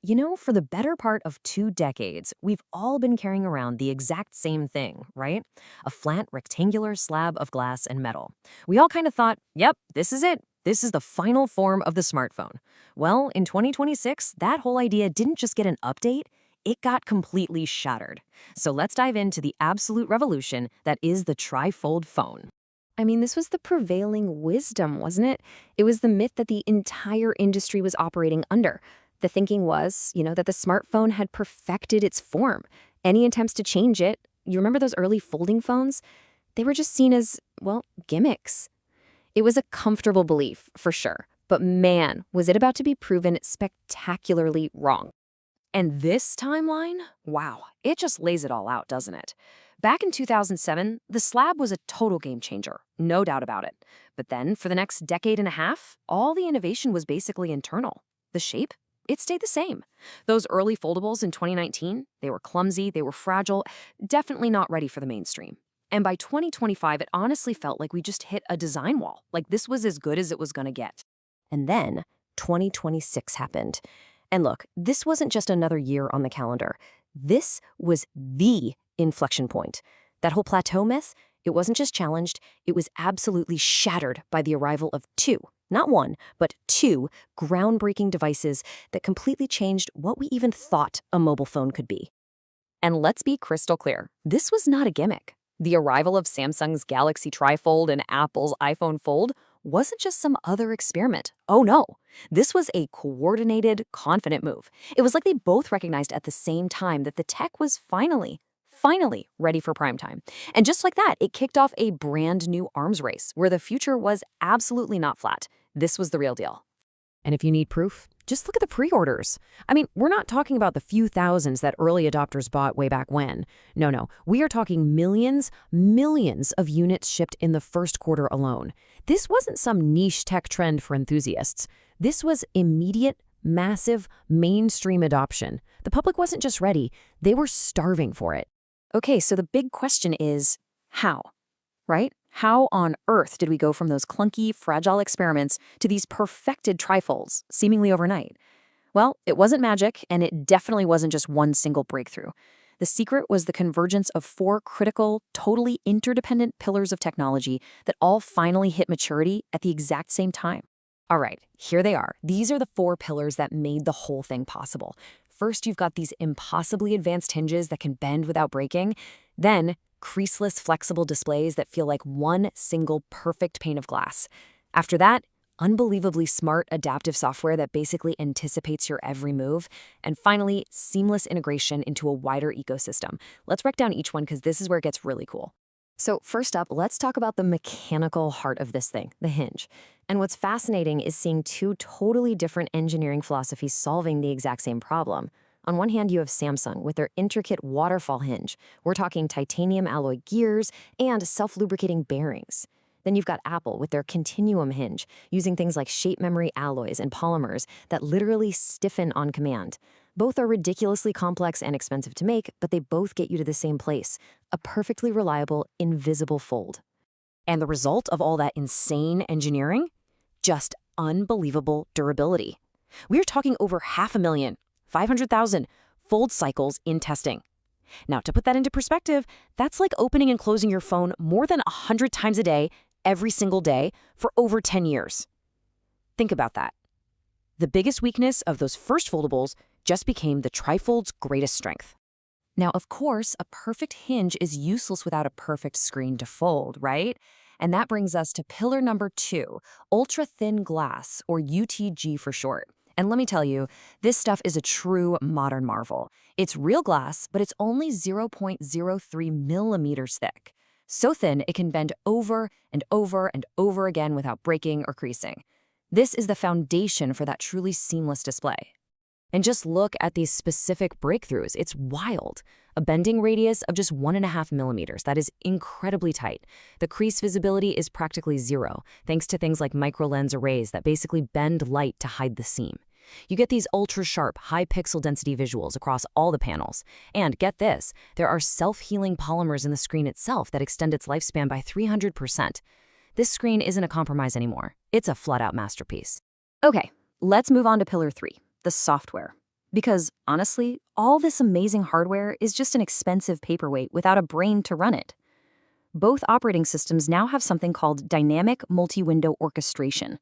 For the better part of 2 decades, we've all been carrying around the exact same thing, right? A flat, rectangular slab of glass and metal. We all kind of thought, yep, this is it. This is the final form of the smartphone. Well, in 2026, that whole idea didn't just get an update, it got completely shattered. So let's dive into the absolute revolution that is the TriFold phone. I mean, this was the prevailing wisdom, wasn't it? It was the myth that the entire industry was operating under. The thinking was, that the smartphone had perfected its form. Any attempts to change it, you remember those early folding phones? They were just seen as, well, gimmicks. It was a comfortable belief, for sure. But man, was it about to be proven spectacularly wrong. And this timeline? Wow, it just lays it all out, doesn't it? Back in 2007, the slab was a total game changer, no doubt about it. But then, for the next decade and a half, all the innovation was basically internal. The shape? It stayed the same. Those early foldables in 2019, they were clumsy, they were fragile, definitely not ready for the mainstream. And by 2025, it honestly felt like we just hit a design wall, like this was as good as it was gonna get. And then 2026 happened. And look, this wasn't just another year on the calendar. This was the inflection point. That whole plateau myth, it wasn't just challenged, it was absolutely shattered by the arrival of two, not one, but two groundbreaking devices that completely changed what we even thought a mobile phone could be. And let's be crystal clear, this was not a gimmick. The arrival of Samsung's Galaxy TriFold and Apple's iPhone Fold wasn't just some other experiment. Oh no, this was a coordinated, confident move. It was like they both recognized at the same time that the tech was finally ready for prime time. And just like that, it kicked off a brand new arms race where the future was absolutely not flat. This was the real deal. And if you need proof, just look at the pre-orders. I mean, we're not talking about the few thousands that early adopters bought way back when. No, we are talking millions of units shipped in the first quarter alone. This wasn't some niche tech trend for enthusiasts. This was immediate, massive, mainstream adoption. The public wasn't just ready, they were starving for it. Okay, so the big question is, how? Right? How on earth did we go from those clunky, fragile experiments to these perfected trifolds, seemingly overnight? Well, it wasn't magic, and it definitely wasn't just one single breakthrough. The secret was the convergence of four critical, totally interdependent pillars of technology that all finally hit maturity at the exact same time. All right, here they are. These are the four pillars that made the whole thing possible. First, you've got these impossibly advanced hinges that can bend without breaking. Then, creaseless, flexible displays that feel like one single perfect pane of glass. After that, unbelievably smart, adaptive software that basically anticipates your every move. And finally, seamless integration into a wider ecosystem. Let's break down each one because this is where it gets really cool. So first up, let's talk about the mechanical heart of this thing, the hinge. And what's fascinating is seeing two totally different engineering philosophies solving the exact same problem. On one hand, you have Samsung with their intricate waterfall hinge. We're talking titanium alloy gears and self-lubricating bearings. Then you've got Apple with their continuum hinge, using things like shape memory alloys and polymers that literally stiffen on command. Both are ridiculously complex and expensive to make, but they both get you to the same place, a perfectly reliable, invisible fold. And the result of all that insane engineering? Just unbelievable durability. We're talking over 500,000, 500,000 fold cycles in testing. Now, to put that into perspective, that's like opening and closing your phone more than 100 times a day, every single day, for over 10 years. Think about that. The biggest weakness of those first foldables just became the TriFold's greatest strength. Now, of course, a perfect hinge is useless without a perfect screen to fold, right? And that brings us to pillar number 2, ultra-thin glass, or UTG for short. And let me tell you, this stuff is a true modern marvel. It's real glass, but it's only 0.03 millimeters thick. So thin, it can bend over and over and over again without breaking or creasing. This is the foundation for that truly seamless display. And just look at these specific breakthroughs. It's wild. A bending radius of just 1.5 millimeters. That is incredibly tight. The crease visibility is practically zero, thanks to things like micro-lens arrays that basically bend light to hide the seam. You get these ultra-sharp, high-pixel density visuals across all the panels. And get this, there are self-healing polymers in the screen itself that extend its lifespan by 300%. This screen isn't a compromise anymore. It's a flat-out masterpiece. Okay, let's move on to pillar 3, the software. Because, honestly, all this amazing hardware is just an expensive paperweight without a brain to run it. Both operating systems now have something called dynamic multi-window orchestration.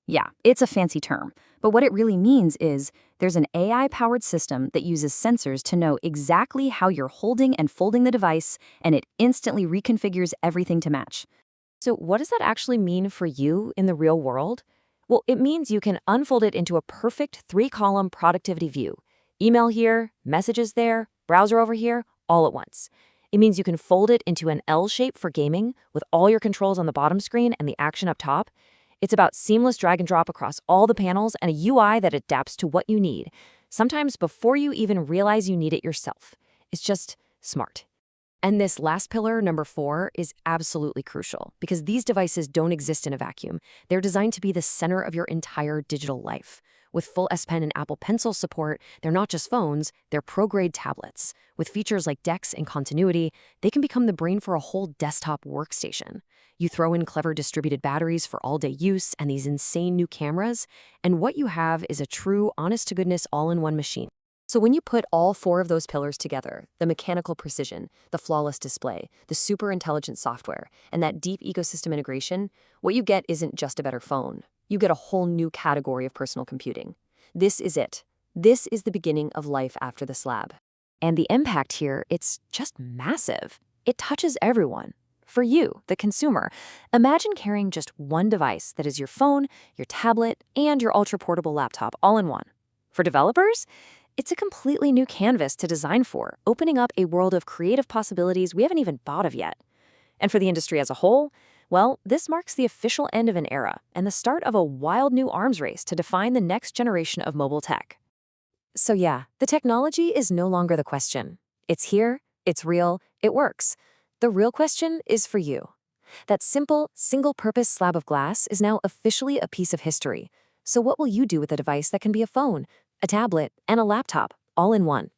Yeah, it's a fancy term, but what it really means is there's an AI-powered system that uses sensors to know exactly how you're holding and folding the device, and it instantly reconfigures everything to match. So, what does that actually mean for you in the real world? Well, it means you can unfold it into a perfect three-column productivity view. Email here, messages there, browser over here, all at once. It means you can fold it into an L shape for gaming with all your controls on the bottom screen and the action up top. It's about seamless drag and drop across all the panels and a UI that adapts to what you need, sometimes before you even realize you need it yourself. It's just smart. And this last pillar, number 4, is absolutely crucial because these devices don't exist in a vacuum. They're designed to be the center of your entire digital life. With full S Pen and Apple Pencil support, they're not just phones, they're pro-grade tablets. With features like DeX and continuity, they can become the brain for a whole desktop workstation. You throw in clever distributed batteries for all-day use and these insane new cameras, and what you have is a true, honest-to-goodness all-in-one machine. So when you put all 4 of those pillars together, the mechanical precision, the flawless display, the super intelligent software, and that deep ecosystem integration, what you get isn't just a better phone. You get a whole new category of personal computing. This is it. This is the beginning of life after the slab. And the impact here, it's just massive. It touches everyone. For you, the consumer, imagine carrying just one device that is your phone, your tablet, and your ultra-portable laptop all in one. For developers, it's a completely new canvas to design for, opening up a world of creative possibilities we haven't even thought of yet. And for the industry as a whole, well, this marks the official end of an era and the start of a wild new arms race to define the next generation of mobile tech. So yeah, the technology is no longer the question. It's here, it's real, it works. The real question is for you. That simple, single-purpose slab of glass is now officially a piece of history. So what will you do with a device that can be a phone, a tablet, and a laptop, all in one?